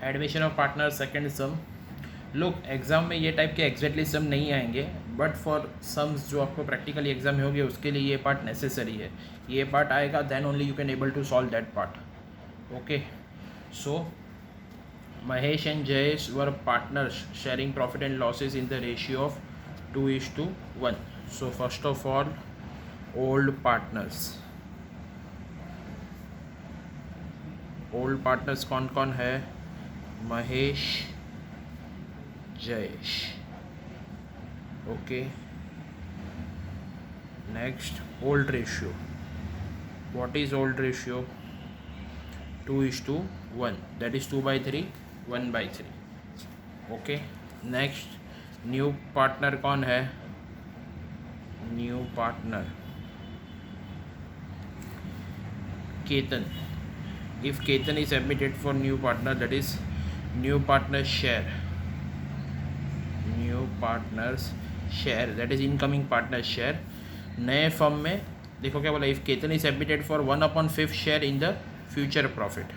Admission of partner second sum. Look, exam में ये type के एग्जैक्टली सम नहीं आएंगे, बट फॉर सम्स जो आपको प्रैक्टिकली एग्जाम में होगी उसके लिए ये पार्ट नेसेसरी है। ये पार्ट आएगा then only you can able to solve that part. Okay, so Mahesh and Jayesh were partners sharing profit and losses in the ratio of 2:1. So first of all, old partners. Old partners कौन कौन है? Mahesh, Jayesh. Okay, next old ratio. What is old ratio? 2:1, that is 2/3, 1/3। Okay, next new partner कौन है? New partner Ketan. If Ketan is admitted for new partner, that is new partner share. New partners share, that is incoming partner share. नए firm में देखो क्या बोला, if Ketan is admitted for 1/5 share in the future profit.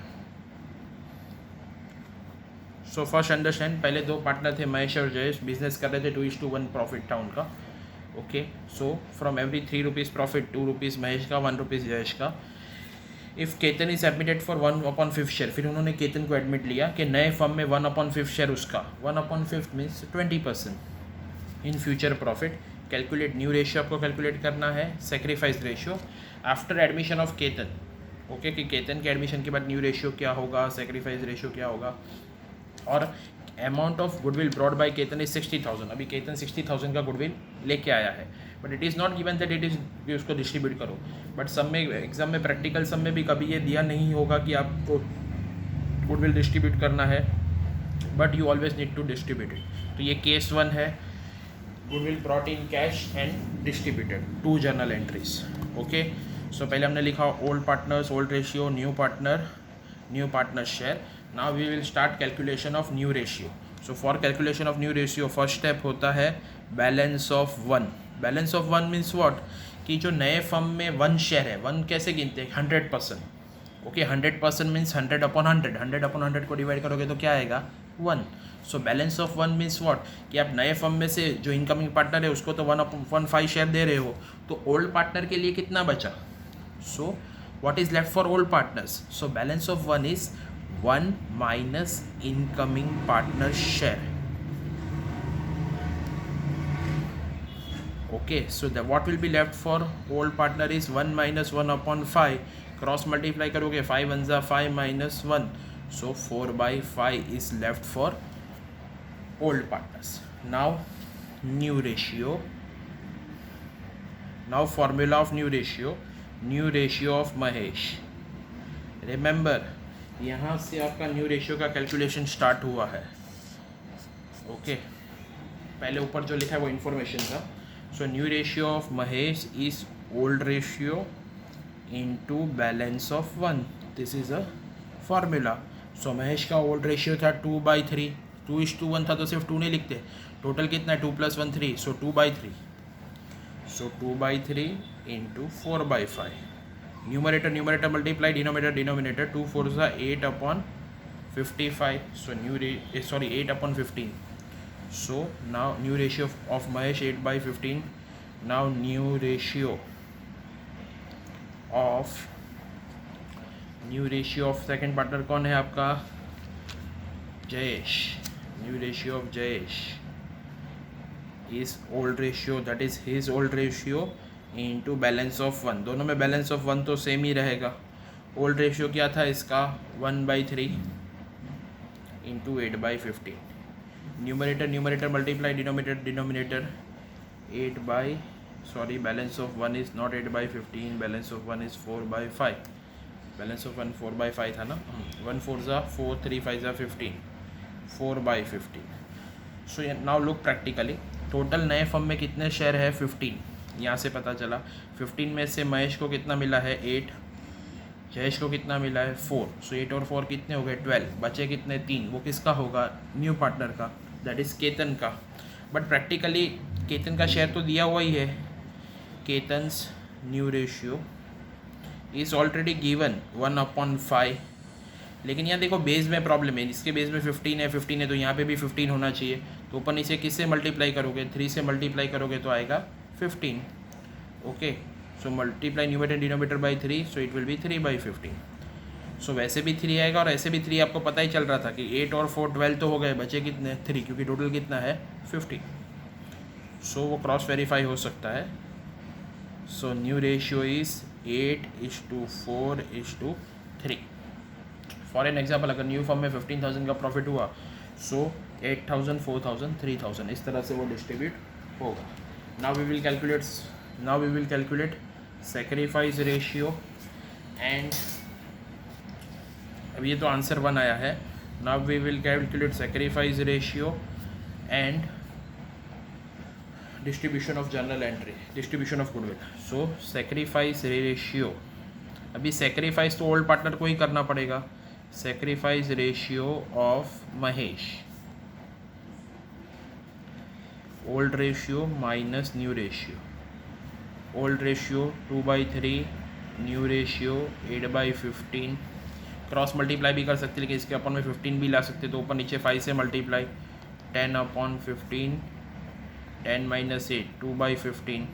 So first understand, पहले दो partner थे महेश और Jayesh, business कर रहे थे, 2:1 प्रॉफिट था उनका। Okay, so from every 3 rupees profit, 2 rupees Mahesh का, 1 रुपीज़ जयेश का। If Ketan is admitted for 1/5 share, फिर उन्होंने केतन को एडमिट लिया कि नए फर्म में 1/5 शेयर उसका, 1/5 means 20% in future profit. Calculate new ratio, आपको कैलकुलेट करना है sacrifice ratio after admission of Ketan. Okay, कि केतन के एडमिशन के बाद न्यू रेशियो क्या होगा, सेक्रीफाइस रेशियो क्या होगा। और amount of goodwill brought by Ketan is 60,000। अभी केतन 60,000 का गुडविल लेके आया है, but it is not given that it is कि उसको डिस्ट्रीब्यूट करो। बट सब में एग्जाम में, प्रैक्टिकल सब में भी कभी ये दिया नहीं होगा कि आपको गुडविल डिस्ट्रीब्यूट करना है, but you always need to distribute it. तो ये केस 1 है, goodwill brought in cash and distributed, 2 journal entries. Okay, so पहले हमने लिखा old partners, old ratio, new partner, new partner share. Now we will start calculation of new ratio. So for calculation of new ratio, first step होता है balance of 1. Balance of 1 means what? कि जो नए firm में 1 share है, 1 कैसे गिनते हैं? 100%। ओके, 100% मीन्स 100/100, 100/100 को डिवाइड करोगे तो क्या आएगा? 1। So balance of 1 means what, कि आप नए फर्म में से जो इनकमिंग पार्टनर है उसको तो 1/5 शेयर दे रहे हो, तो ओल्ड पार्टनर के लिए कितना बचा? So what is left for old partners? So balance of 1 is 1 minus incoming partner share. Okay, so the what will be left for old partner is 1 minus 1/5. Cross multiply करोगे, 5 1 जा 5 minus 1, so 4/5 is left for old partners. Now new ratio. Now formula of new ratio of Mahesh. Remember, यहाँ से आपका new ratio का calculation start हुआ है। Okay, पहले ऊपर जो लिखा है वो इन्फॉर्मेशन था। So new ratio of Mahesh is old ratio into balance of 1। This is a formula. So Mahesh का ओल्ड रेशियो था 2/3, 2:1 था तो सिर्फ 2 नहीं लिखते, टोटल कितना है? 2 + 1 3, सो 2/3। सो 2/3 into 4/5। Numerator multiply denominator, 2 4 8/55, so 8/15. So now new ratio of Mahesh 8/15. Now new ratio of second partner कौन है आपका? Jayesh. New ratio of Jayesh is old ratio, that is his old ratio into balance of 1। दोनों में balance of 1 तो same ही रहेगा। Old ratio क्या था इसका? 1/3 into 8/15। Numerator multiply denominator, balance of 1 is not 8/15, balance of 1 is 4/5। Balance of 1 4/5 था ना। 1 4 ज़ा 4, 3 5 ज़ा 15, 4/15। So now look practically, total नए फर्म में कितने शेयर है? 15। यहाँ से पता चला 15 में से महेश को कितना मिला है? 8। जयेश को कितना मिला है? 4। सो 8 और 4 कितने हो गए? 12। बचे कितने? 3। वो किसका होगा? न्यू पार्टनर का, दैट इज़ केतन का। बट प्रैक्टिकली केतन का शेयर तो दिया हुआ ही है। Ketan's new ratio is already given 1/5, लेकिन यहाँ देखो बेस में प्रॉब्लम है, इसके बेस में 15 है तो यहाँ पे भी 15 होना चाहिए। तो ऊपर नीचे किससे मल्टीप्लाई करोगे, 3 से मल्टीप्लाई करोगे तो आएगा 15। Okay, so multiply numerator denominator by 3, so it will be 3/15। सो वैसे भी 3 आएगा और ऐसे भी 3, आपको पता ही चल रहा था कि 8 और 4 12 तो हो गए, बचे कितने 3, क्योंकि टोटल कितना है 50। सो वो क्रॉस वेरीफाई हो सकता है। सो new ratio is 8:4:3। For an example, अगर न्यू फॉर्म में 15,000 का प्रॉफिट हुआ, सो 8,000, 4,000, 3,000 इस तरह से वो डिस्ट्रीब्यूट होगा। Now we will calculate sacrifice ratio and अब ये तो आंसर 1 आया है। Now we will calculate sacrifice ratio and distribution of journal entry, distribution of goodwill. So sacrifice ratio, अभी सैक्रिफाइस तो ओल्ड पार्टनर को ही करना पड़ेगा। Sacrifice ratio of Mahesh, old ratio minus new ratio. Old ratio 2/3, new ratio 8/15। Cross multiply भी कर सकते, लेकिन इसके अपन में 15 भी ला सकते, तो ऊपर नीचे 5 से multiply, 10/15, 10 - 8, 2/15।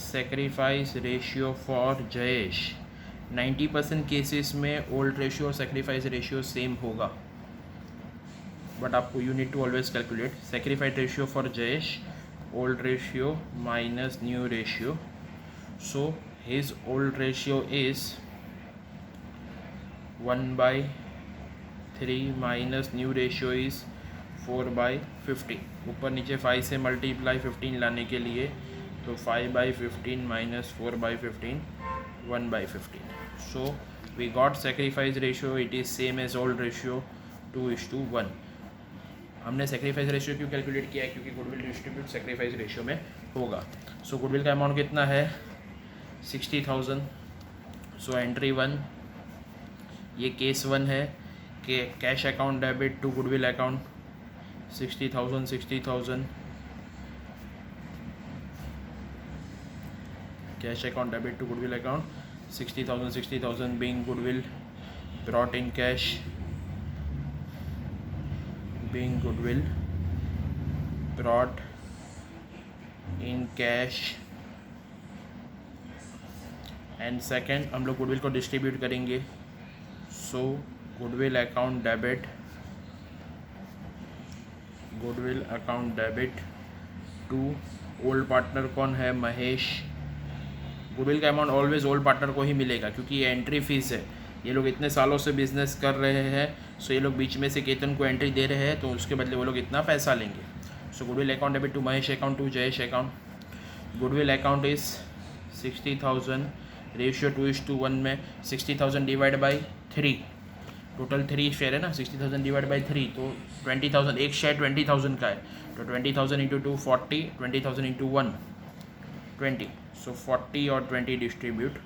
Sacrifice ratio for Jayesh, 90% cases में ओल्ड रेशियो और सेक्रीफाइस रेशियो सेम होगा, बट आपको you need to always calculate sacrifice ratio for Jayesh, old ratio minus new ratio. So his old ratio is 1/3 minus new ratio is 4/15। ऊपर नीचे 5 से multiply 15 लाने के लिए, तो 5/15 minus 4/15, 1/15। So we got sacrifice ratio, it is same as old ratio 2:1। हमने sacrifice ratio क्यों calculate किया है, क्योंकि गुडविल डिस्ट्रीब्यूट सेक्रीफाइस रेशियो में होगा। सो गुडविल का अमाउंट कितना है 60,000। सो एंट्री 1, ये केस 1 है कि cash account debit to goodwill account 60,000 cash account debit to goodwill account 60,000 being goodwill brought in cash, being goodwill brought in cash। And second, हम लोग गुडविल को डिस्ट्रीब्यूट करेंगे। So goodwill account debit to old partner कौन है, Mahesh. Goodwill का amount always old partner को ही मिलेगा, क्योंकि ये एंट्री फीस है, ये लोग इतने सालों से बिजनेस कर रहे हैं। सो ये लोग बीच में से केतन को एंट्री दे रहे हैं, तो उसके बदले वो लोग इतना पैसा लेंगे। So goodwill account debit to Mahesh account to Jayesh account. Goodwill account is 60,000, ratio 2:1 में 60,000 डिवाइड बाई 3, टोटल 3 शेयर है ना, 60,000 डिवाइड बाई 3, तो 20,000, एक शेयर 20,000 का है, तो 20,000 इंटू 2 40, 20,000 इंटू 1 20। सो 40 और 20 डिस्ट्रीब्यूट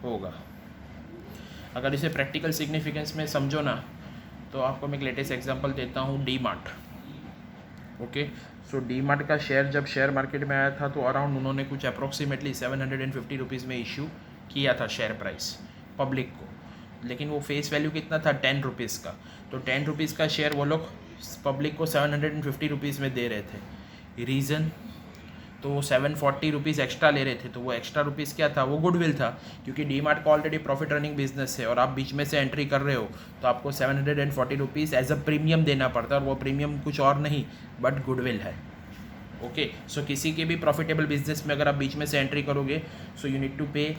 होगा। अगर इसे प्रैक्टिकल सिग्निफिकेंस में समझो ना, तो आपको मैं एक लेटेस्ट एग्जांपल देता हूँ, डी मार्ट। ओके, सो डी मार्ट का शेयर जब शेयर मार्केट में आया था, तो अराउंड उन्होंने कुछ अप्रॉक्सीमेटली 750 रुपीज़ में इशू किया था शेयर प्राइस पब्लिक को, लेकिन वो फेस वैल्यू कितना था 10 रुपीज़ का। तो 10 रुपीज़ का शेयर वो लोग पब्लिक को 750 रुपीज़ में दे रहे थे। रीज़न, तो वो 740 रुपीज़ एक्स्ट्रा ले रहे थे, तो वो एक्स्ट्रा रुपीज़ क्या था, वो गुडविल था, क्योंकि डी मार्ट का ऑलरेडी प्रॉफिट रनिंग बिजनेस है और आप बीच में से एंट्री कर रहे हो, तो आपको 740 रुपीज़ एज अ प्रीमियम देना पड़ता है, और वो प्रीमियम कुछ और नहीं बट गुडविल है। ओके, सो किसी के भी प्रॉफिटेबल बिजनेस में अगर आप बीच में से एंट्री करोगे, so you need to pay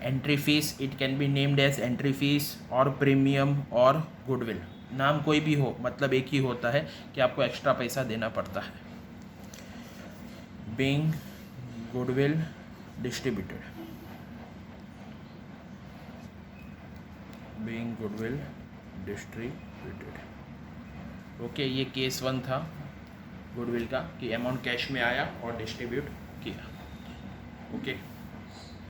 entry fees, it can be named as entry fees और प्रीमियम और गुडविल, नाम कोई भी हो, मतलब एक ही होता है कि आपको एक्स्ट्रा पैसा देना पड़ता है। Being goodwill distributed, being goodwill distributed. Okay, ये केस 1 था गुडविल का, कि अमाउंट कैश में आया और डिस्ट्रीब्यूट किया। ओके।